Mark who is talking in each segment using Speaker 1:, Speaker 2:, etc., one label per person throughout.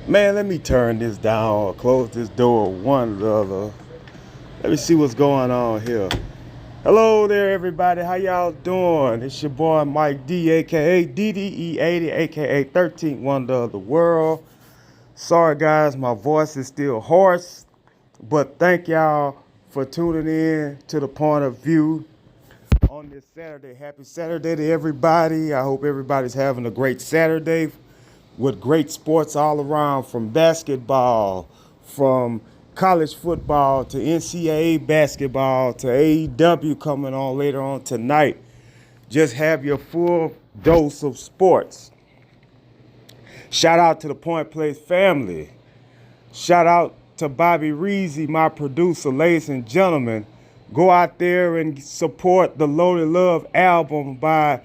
Speaker 1: Man, let me turn this down or close this door one or the other. Let me see what's going on here. Hello there, everybody. How y'all doing? It's your boy Mike D, aka DDE80, aka 13th Wonder of the World. Sorry, guys, my voice is still hoarse, but thank y'all for tuning in to the point of view on this Saturday. Happy Saturday to everybody. I hope everybody's having a great Saturday with great sports all around, from basketball, from college football to NCAA basketball to AEW coming on later on tonight. Just have your full dose of sports. Shout out to the Point Place family. Shout out to Bobby Reezy, my producer. Ladies and gentlemen, go out there and support the Loaded Love album by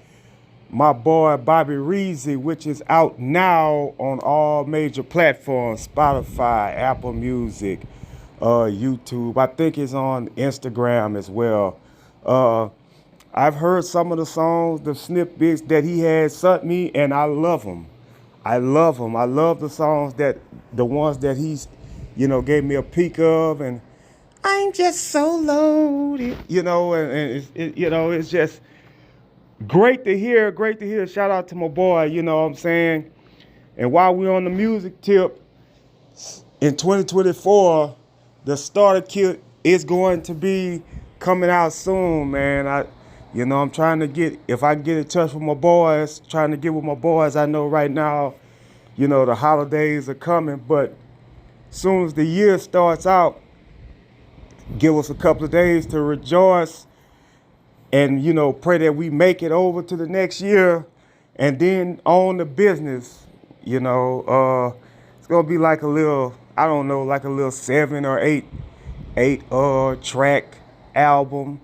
Speaker 1: my boy Bobby Reezy, which is out now on all major platforms: Spotify, Apple Music, YouTube. I think it's on Instagram as well. I've heard some of the songs, the snippets that he had sent me, and I love them. I love them. I love the songs the ones that he's, gave me a peek of, and I'm just so loaded, it's just great to hear. Great to hear. Shout out to my boy, you know what I'm saying? And while we're on the music tip, in 2024, the starter kit is going to be coming out soon, man. I'm trying to if I can get in touch with my boys, trying to get with my boys. I know right now, the holidays are coming, but soon as the year starts out, give us a couple of days to rejoice and, pray that we make it over to the next year and then on the business. It's going to be like a little, I don't know, like a little 7 or 8 track album.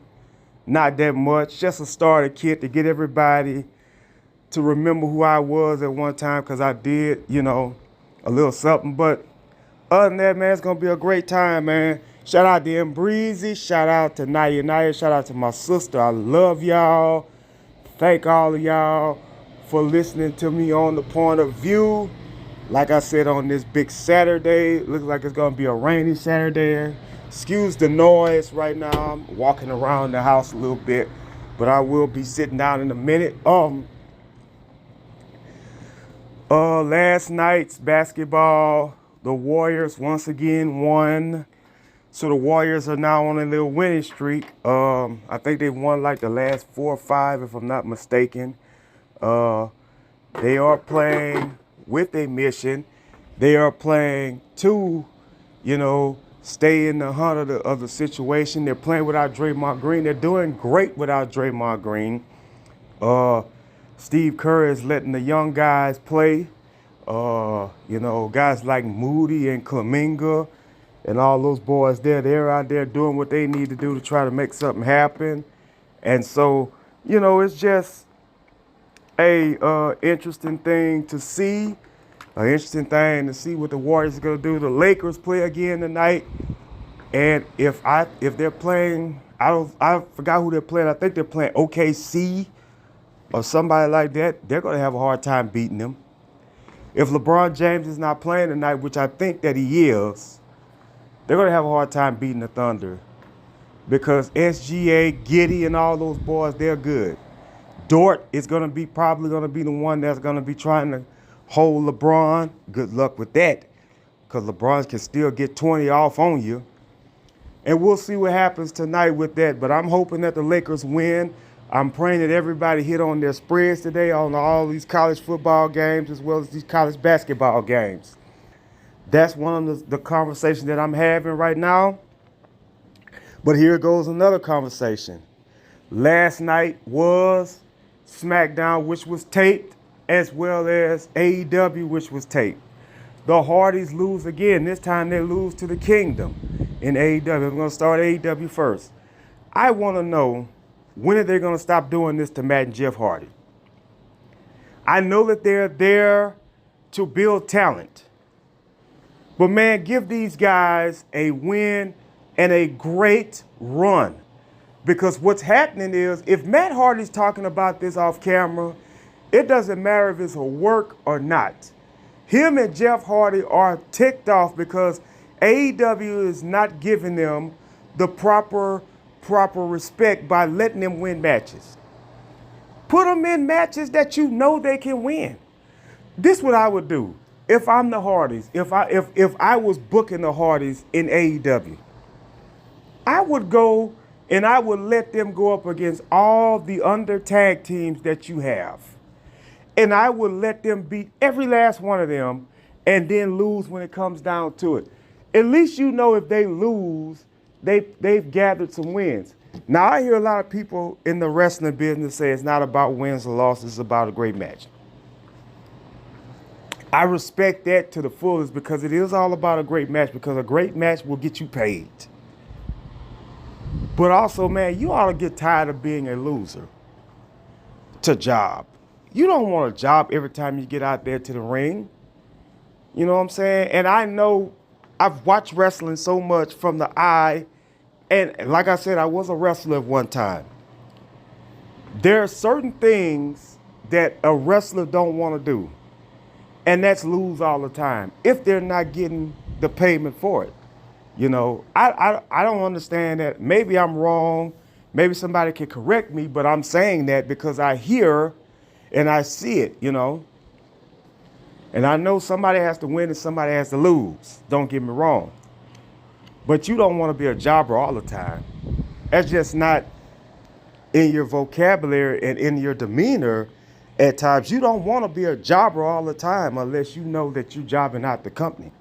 Speaker 1: Not that much, just a starter kit to get everybody to remember who I was at one time, because I did, a little something. But other than that, man, it's going to be a great time, man. Shout out to M Breezy. Shout out to Naya. Shout out to my sister. I love y'all. Thank all of y'all for listening to me on the point of view. Like I said, on this big Saturday, looks like it's going to be a rainy Saturday. Excuse the noise right now. I'm walking around the house a little bit, but I will be sitting down in a minute. Last night's basketball, the Warriors once again won. So the Warriors are now on a little winning streak. I think they've won like the last 4 or 5, if I'm not mistaken. They are playing with a mission. They are playing to, stay in the hunt of the situation. They're playing without Draymond Green. They're doing great without Draymond Green. Steve Kerr is letting the young guys play. Guys like Moody and Kuminga and all those boys there, they're out there doing what they need to do to try to make something happen. And so, it's just a interesting thing to see. An interesting thing to see what the Warriors are going to do. The Lakers play again tonight. And if they're playing, I forgot who they're playing. I think they're playing OKC or somebody like that. They're going to have a hard time beating them. If LeBron James is not playing tonight, which I think that he is, they're going to have a hard time beating the Thunder, because SGA, Giddey, and all those boys, they're good. Dort is probably going to be the one that's going to be trying to hold LeBron. Good luck with that, because LeBron can still get 20 off on you. And we'll see what happens tonight with that. But I'm hoping that the Lakers win. I'm praying that everybody hit on their spreads today on all these college football games as well as these college basketball games. That's one of the conversations that I'm having right now. But here goes another conversation. Last night was SmackDown, which was taped, as well as AEW, which was taped. The Hardys lose again. This time they lose to the Kingdom in AEW. I'm going to start AEW first. I want to know, when are they going to stop doing this to Matt and Jeff Hardy? I know that they're there to build talent. But, man, give these guys a win and a great run. Because what's happening is, if Matt Hardy's talking about this off camera, it doesn't matter if it's a work or not. Him and Jeff Hardy are ticked off because AEW is not giving them the proper respect by letting them win matches. Put them in matches that you know they can win. This is what I would do if I'm the Hardys. If I was booking the Hardys in AEW, I would go and I would let them go up against all the under tag teams that you have. And I would let them beat every last one of them and then lose when it comes down to it. At least you know if they lose, they've gathered some wins. Now, I hear a lot of people in the wrestling business say it's not about wins or losses, it's about a great match. I respect that to the fullest because it is all about a great match, because a great match will get you paid. But also, man, you ought to get tired of being a loser to job. You don't want a job every time you get out there to the ring. You know what I'm saying? And I know I've watched wrestling so much from the eye. And like I said, I was a wrestler at one time. There are certain things that a wrestler don't want to do. And that's lose all the time if they're not getting the payment for it. You know, I don't understand that. Maybe I'm wrong. Maybe somebody can correct me, but I'm saying that because I hear and I see it, you know. And I know somebody has to win and somebody has to lose. Don't get me wrong. But you don't want to be a jobber all the time. That's just not in your vocabulary and in your demeanor at times. You don't want to be a jobber all the time unless you know that you're jobbing out the company.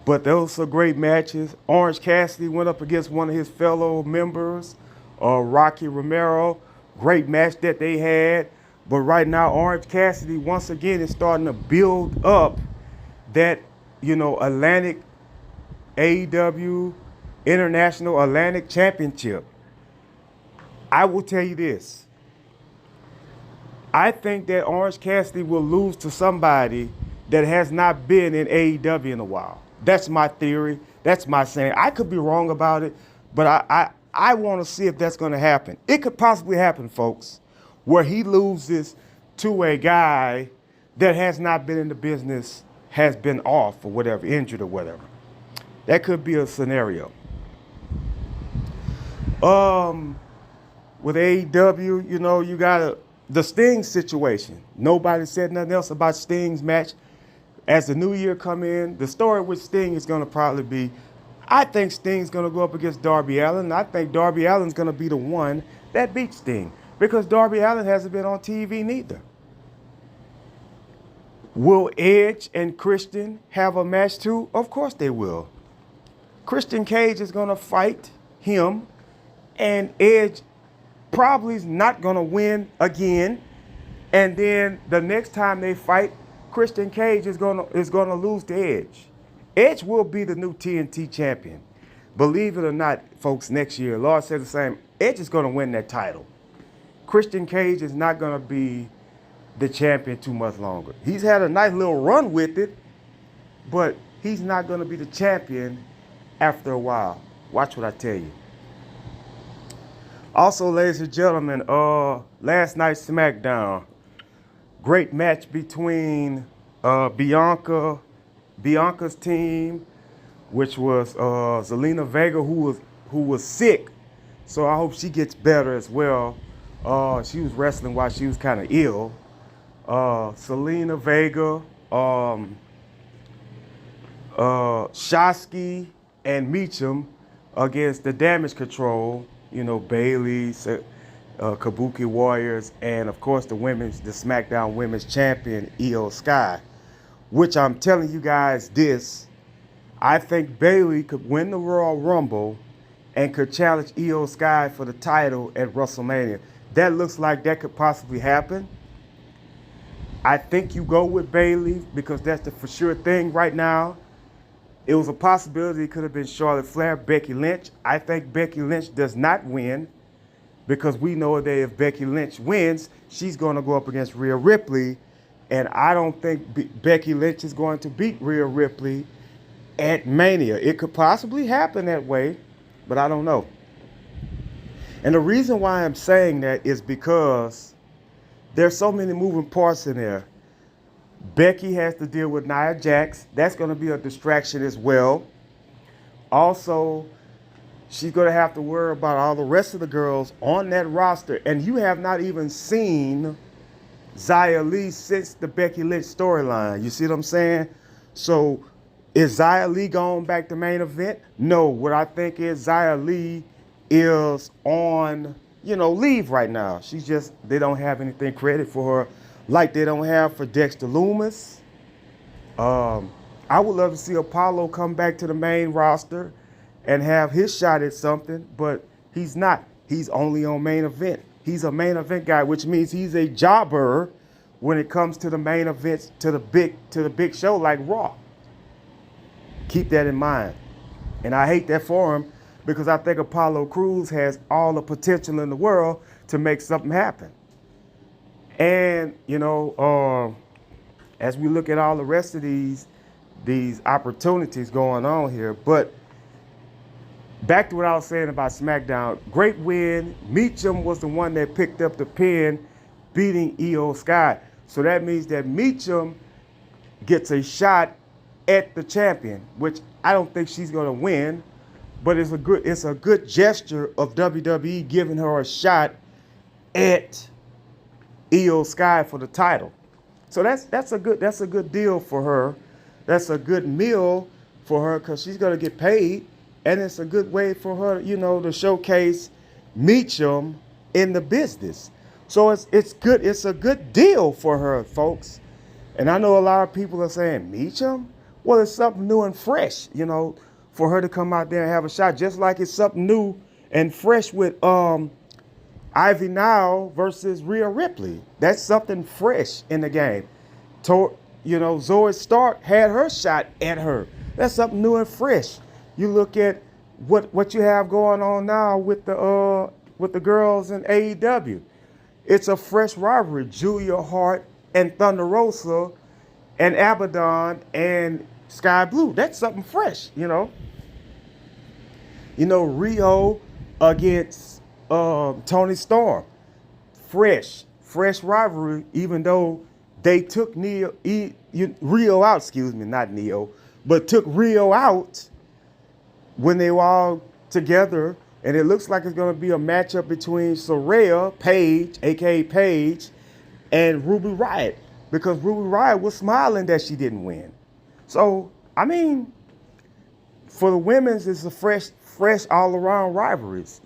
Speaker 1: But those are great matches. Orange Cassidy went up against one of his fellow members, Rocky Romero. Great match that they had. But right now, Orange Cassidy, once again, is starting to build up that, you know, Atlantic AEW International Atlantic Championship. I will tell you this. I think that Orange Cassidy will lose to somebody that has not been in AEW in a while. That's my theory. That's my saying. I could be wrong about it, but I want to see if that's going to happen. It could possibly happen, folks, where he loses to a guy that has not been in the business, has been off or whatever, injured or whatever. That could be a scenario. With AEW, you know, you got the Sting situation. Nobody said nothing else about Sting's match. As the new year come in, the story with Sting is going to probably be, I think Sting's going to go up against Darby Allin. And I think Darby Allin's going to be the one that beats Sting because Darby Allin hasn't been on TV neither. Will Edge and Christian have a match too? Of course they will. Christian Cage is going to fight him, and Edge probably is not going to win again. And then the next time they fight, Christian Cage is going to lose to Edge. Edge will be the new TNT champion. Believe it or not, folks, next year, Lord said the same, Edge is going to win that title. Christian Cage is not going to be the champion too much longer. He's had a nice little run with it, but he's not going to be the champion after a while. Watch what I tell you. Also, ladies and gentlemen, last night's SmackDown. Great match between Bianca's team, which was Zelina Vega, who was sick. So I hope she gets better as well. She was wrestling while she was kind of ill. Zelina Vega, Shotzi and Meacham against the Damage Control. You know, Bayley, Kabuki Warriors, and of course the SmackDown Women's Champion, Io Sky. Which I'm telling you guys this, I think Bayley could win the Royal Rumble and could challenge Io Sky for the title at WrestleMania. That looks like that could possibly happen. I think you go with Bayley because that's the for sure thing right now. It was a possibility it could have been Charlotte Flair, Becky Lynch. I think Becky Lynch does not win because we know that if Becky Lynch wins, she's going to go up against Rhea Ripley. And I don't think Becky Lynch is going to beat Rhea Ripley at Mania. It could possibly happen that way, but I don't know. And the reason why I'm saying that is because There's so many moving parts in there. Becky has to deal with Nia Jax. That's going to be a distraction as well. Also, she's going to have to worry about all the rest of the girls on that roster. And you have not even seen Xia Li since the Becky Lynch storyline. You see what I'm saying? So is Xia Li going back to main event? No. What I think is Xia Li is on, leave right now. They don't have anything credit for her like they don't have for Dexter Lumis. I would love to see Apollo come back to the main roster and have his shot at something, but he's not. He's only on main event. He's a main event guy, which means he's a jobber when it comes to the main events, to the big show like Raw. Keep that in mind. And I hate that for him because I think Apollo Crews has all the potential in the world to make something happen. And, as we look at all the rest of these opportunities going on here, but back to what I was saying about SmackDown, great win. Meacham was the one that picked up the pin, beating Io Sky. So that means that Meacham gets a shot at the champion, which I don't think she's going to win, but it's a good gesture of WWE giving her a shot at Io Sky for the title. So that's a good deal for her. That's a good meal for her because she's going to get paid. And it's a good way for her, to showcase Meacham in the business. So it's good. It's a good deal for her, folks. And I know a lot of people are saying, Meacham? Well, it's something new and fresh, for her to come out there and have a shot. Just like it's something new and fresh with Ivy Nile versus Rhea Ripley. That's something fresh in the game. Zoe Stark had her shot at her. That's something new and fresh. You look at what you have going on now with the girls in AEW. It's a fresh rivalry. Julia Hart and Thunder Rosa and Abaddon and Sky Blue. That's something fresh, Rio against Tony Storm. Fresh rivalry, even though they took Rio out, not Neo, but took Rio out when they were all together, and it looks like it's going to be a matchup between Soraya Page, a.k.a. Paige, and Ruby Riott, because Ruby Riott was smiling that she didn't win. So, for the women's, it's a fresh all-around rivalries,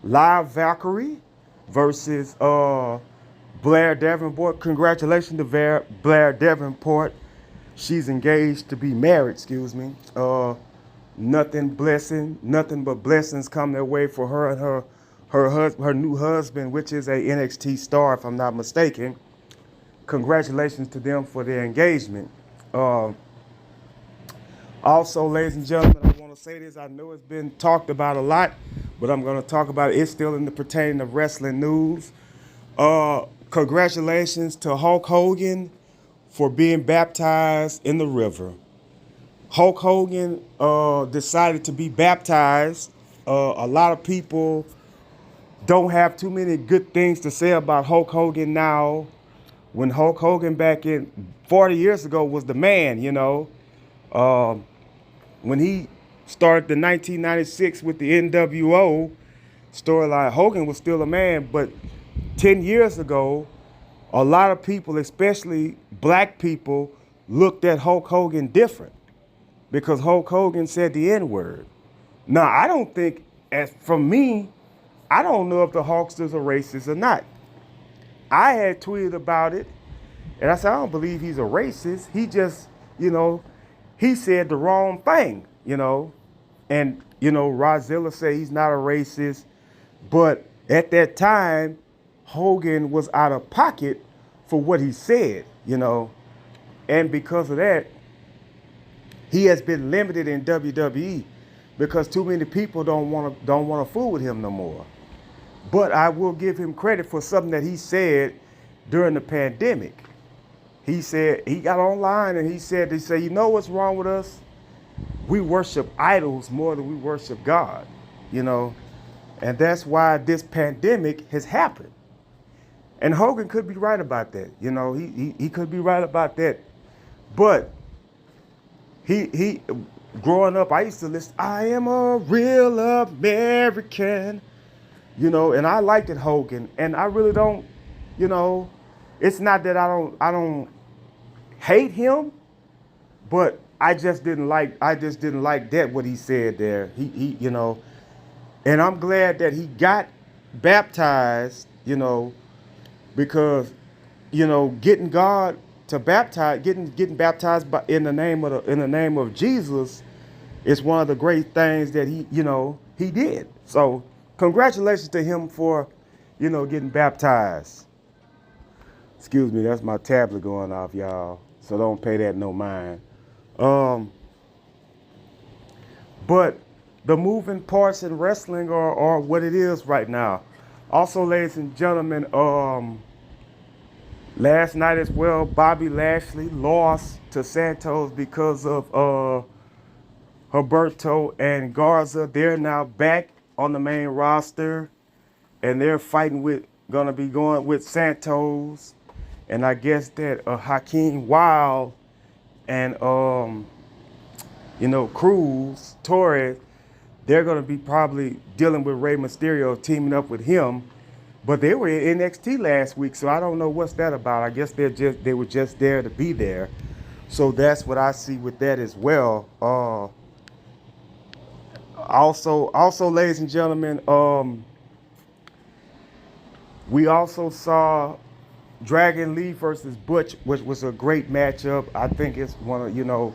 Speaker 1: Live Valkyrie versus Blair Davenport. Congratulations to Blair Davenport. She's engaged to be married, nothing but blessings come their way for her and her new husband, which is a NXT star, if I'm not mistaken. Congratulations to them for their engagement. Also, ladies and gentlemen, I want to say this. I know it's been talked about a lot, but I'm going to talk about it. It's still in the pertaining of wrestling news. Congratulations to Hulk Hogan for being baptized in the river. Hulk Hogan decided to be baptized. A lot of people don't have too many good things to say about Hulk Hogan now. When Hulk Hogan back in 40 years ago was the man, when he started the 1996 with the NWO storyline, Hogan was still a man. But 10 years ago, a lot of people, especially black people, looked at Hulk Hogan different because Hulk Hogan said the N-word. Now, I don't think, from me, I don't know if the Hulksters are racist or not. I had tweeted about it, and I said, I don't believe he's a racist. He just, he said the wrong thing, And, Rozilla said he's not a racist. But at that time, Hogan was out of pocket for what he said, And because of that, he has been limited in WWE because too many people don't want to fool with him no more. But I will give him credit for something that he said during the pandemic. He said, he got online and he said, you know what's wrong with us? We worship idols more than we worship God, And that's why this pandemic has happened. And Hogan could be right about that. You know, he could be right about that. But he growing up, I used to listen, I am a real American, you know, and I liked it, Hogan. And I really don't, you know, it's not that I don't hate him, but I just didn't like that what he said there. He you know, and I'm glad that he got baptized, you know, because, you know, getting God to baptize, getting baptized in the name of Jesus is one of the great things that he did. So congratulations to him for, you know, getting baptized. Excuse me, that's my tablet going off, y'all. So don't pay that no mind. But the moving parts in wrestling are what it is right now. Also, ladies and gentlemen, last night as well, Bobby Lashley lost to Santos because of Humberto and Garza. They're now back on the main roster, and they're gonna be going with Santos, and I guess that Hakeem Wild and you know, Torres, they're gonna be probably dealing with Rey Mysterio, teaming up with him. But they were in NXT last week, so I don't know what's that about. I guess they were just there to be there. So that's what I see with that as well. Also, ladies and gentlemen, we also saw Dragon Lee versus Butch, which was a great matchup. I think it's one of, you know,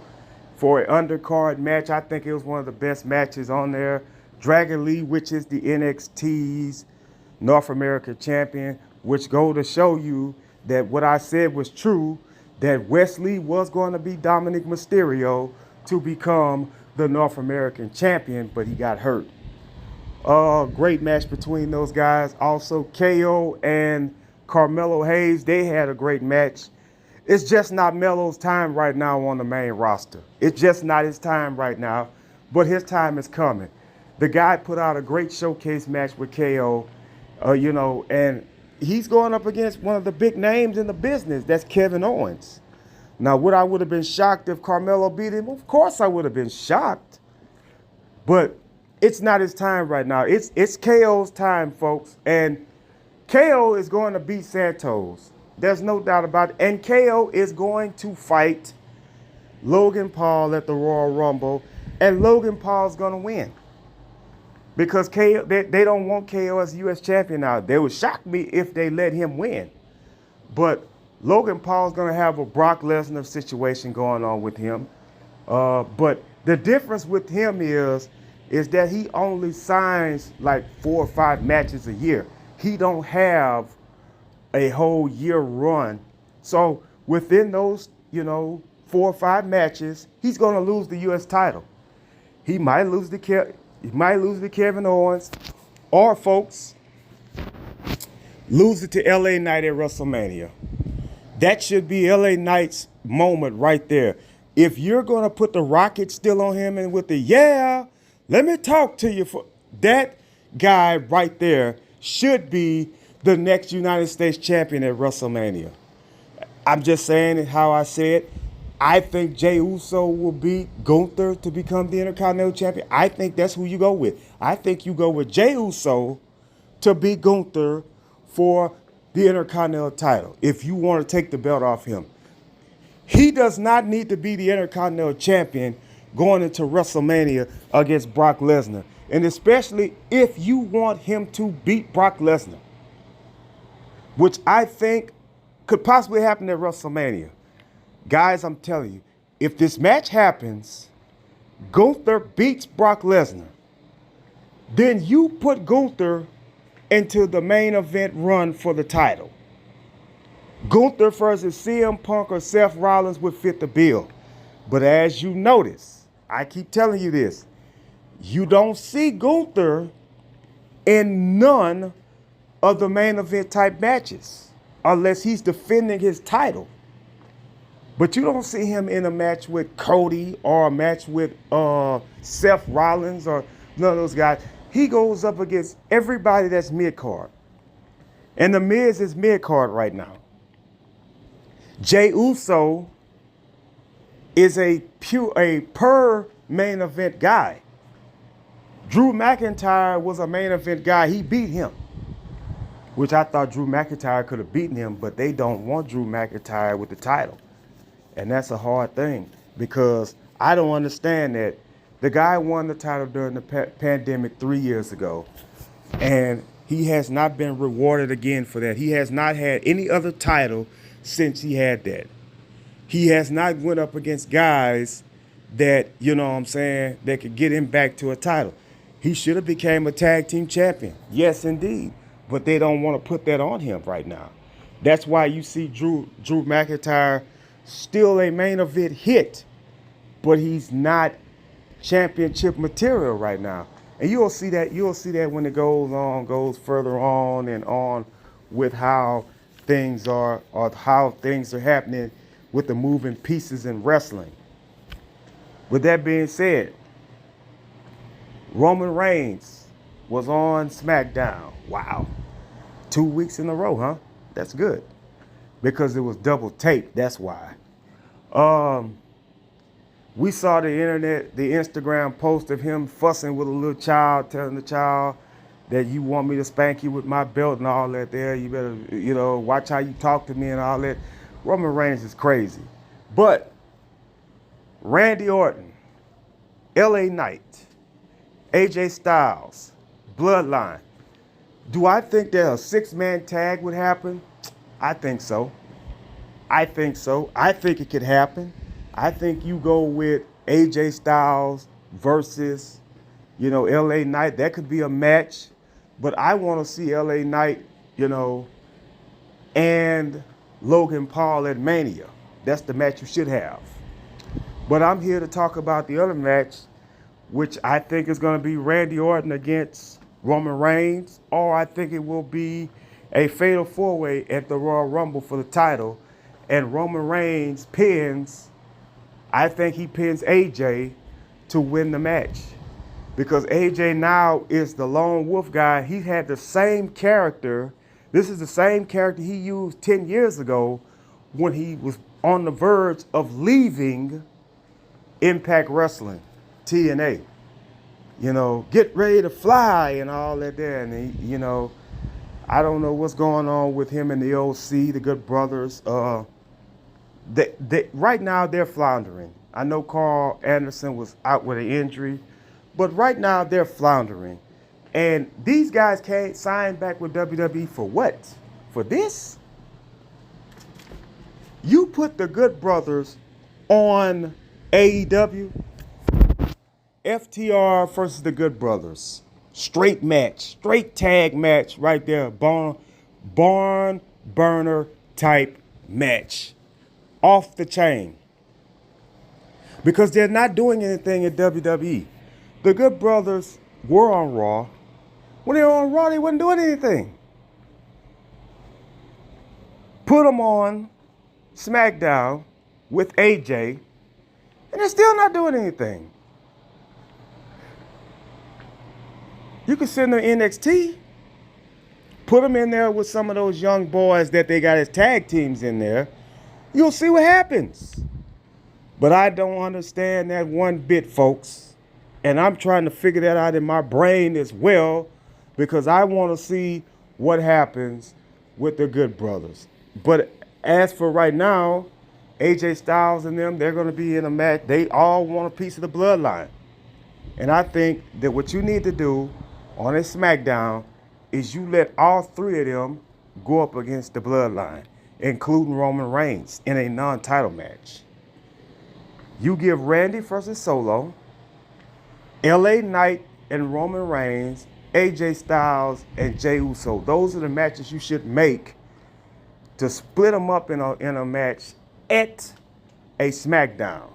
Speaker 1: for an undercard match, I think it was one of the best matches on there. Dragon Lee, which is the NXT's North America champion, which go to show you that what I said was true, that Wesley was going to be Dominic Mysterio to become the North American champion, but he got hurt. Great match between those guys. Also, KO and Carmelo Hayes, they had a great match. It's just not Melo's time right now on the main roster. It's just not his time right now, but his time is coming. The guy put out a great showcase match with KO, you know, and he's going up against one of the big names in the business. That's Kevin Owens. Now, would I would have been shocked if Carmelo beat him? Of course I would have been shocked. But it's not his time right now. It's KO's time, folks. And KO is going to beat Santos. There's no doubt about it. And KO is going to fight Logan Paul at the Royal Rumble. And Logan Paul's going to win. Because KO, they don't want KO as U.S. champion now. They would shock me if they let him win. But Logan Paul's going to have a Brock Lesnar situation going on with him. But the difference with him is that he only signs like 4 or 5 matches a year. He don't have a whole year run. So within those, you know, 4 or 5 matches, he's going to lose the U.S. title. He might lose to Kevin Owens, or folks, lose it to LA Knight at WrestleMania. That should be LA Knight's moment right there. If you're going to put the rocket still on him and with the, yeah, let me talk to you, for that guy right there should be the next United States champion at WrestleMania. I'm just saying it how I said. I think Jey Uso will beat Gunther to become the Intercontinental Champion. I think that's who you go with. I think you go with Jey Uso to beat Gunther for the Intercontinental title if you want to take the belt off him. He does not need to be the Intercontinental Champion going into WrestleMania against Brock Lesnar. And especially if you want him to beat Brock Lesnar, which I think could possibly happen at WrestleMania. Guys, I'm telling you, if this match happens, Gunther beats Brock Lesnar, then you put Gunther into the main event run for the title. Gunther versus CM Punk or Seth Rollins would fit the bill. But as you notice, I keep telling you this, you don't see Gunther in none of the main event type matches unless he's defending his title. But you don't see him in a match with Cody or a match with Seth Rollins or none of those guys. He goes up against everybody that's mid-card. And The Miz is mid-card right now. Jey Uso is a per main event guy. Drew McIntyre was a main event guy. He beat him, which I thought Drew McIntyre could have beaten him, but they don't want Drew McIntyre with the title. And that's a hard thing because I don't understand that. The guy won the title during the pandemic 3 years ago, and he has not been rewarded again for that. He has not had any other title since he had that. He has not went up against guys that, you know what I'm saying, that could get him back to a title. He should have became a tag team champion. Yes, indeed. But they don't want to put that on him right now. That's why you see Drew McIntyre still a main event hit, but he's not championship material right now. And you'll see that when it goes further on and on with how things are, or how things are happening with the moving pieces in wrestling. With that being said, Roman Reigns was on SmackDown. Wow. 2 weeks in a row, huh? That's good. Because it was double taped, that's why. We saw the Instagram post of him fussing with a little child, telling the child that you want me to spank you with my belt and all that there. You better, watch how you talk to me and all that. Roman Reigns is crazy. But Randy Orton, LA Knight, AJ Styles, Bloodline. Do I think that a 6-man tag would happen? I think so. I think it could happen. I think you go with AJ Styles versus, LA Knight. That could be a match. But I want to see LA Knight, and Logan Paul at Mania. That's the match you should have. But I'm here to talk about the other match, which I think is going to be Randy Orton against Roman Reigns, or I think it will be a fatal 4-way at the Royal Rumble for the title, and Roman Reigns pins AJ to win the match. Because AJ now is the lone wolf guy. He had the same character. This is the same character he used 10 years ago when he was on the verge of leaving Impact Wrestling, TNA. Get ready to fly and all that there. And, I don't know what's going on with him and the OC, the Good Brothers. Right now, they're floundering. I know Carl Anderson was out with an injury, but right now they're floundering. And these guys can't sign back with WWE for what? For this? You put the Good Brothers on AEW, FTR versus the Good Brothers. Straight match, straight tag match right there. Barn burner type match. Off the chain. Because they're not doing anything at WWE. The Good Brothers were on Raw. When they were on Raw, they wasn't doing anything. Put them on SmackDown with AJ, and they're still not doing anything. You can send them NXT, put them in there with some of those young boys that they got as tag teams in there. You'll see what happens. But I don't understand that one bit, folks. And I'm trying to figure that out in my brain as well, because I want to see what happens with the Good Brothers. But as for right now, AJ Styles and them, they're going to be in a match. They all want a piece of the bloodline. And I think that what you need to do on a SmackDown is you let all three of them go up against the bloodline, including Roman Reigns, in a non-title match. You give Randy versus Solo, LA Knight and Roman Reigns, AJ Styles and Jey Uso. Those are the matches you should make to split them up in a match at a SmackDown.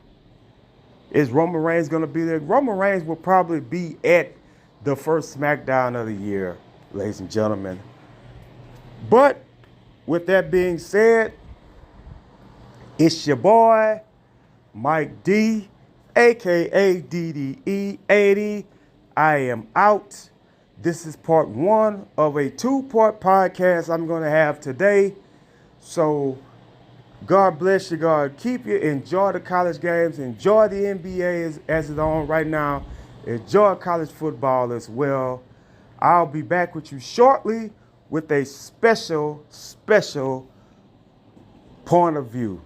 Speaker 1: Is Roman Reigns going to be there? Roman Reigns will probably be at the first SmackDown of the year, ladies and gentlemen. But with that being said, it's your boy, Mike D, a.k.a. DDE80. I am out. This is part one of a two-part podcast I'm going to have today. So God bless you. God keep you. Enjoy the college games. Enjoy the NBA as it's on right now. Enjoy college football as well. I'll be back with you shortly with a special point of view.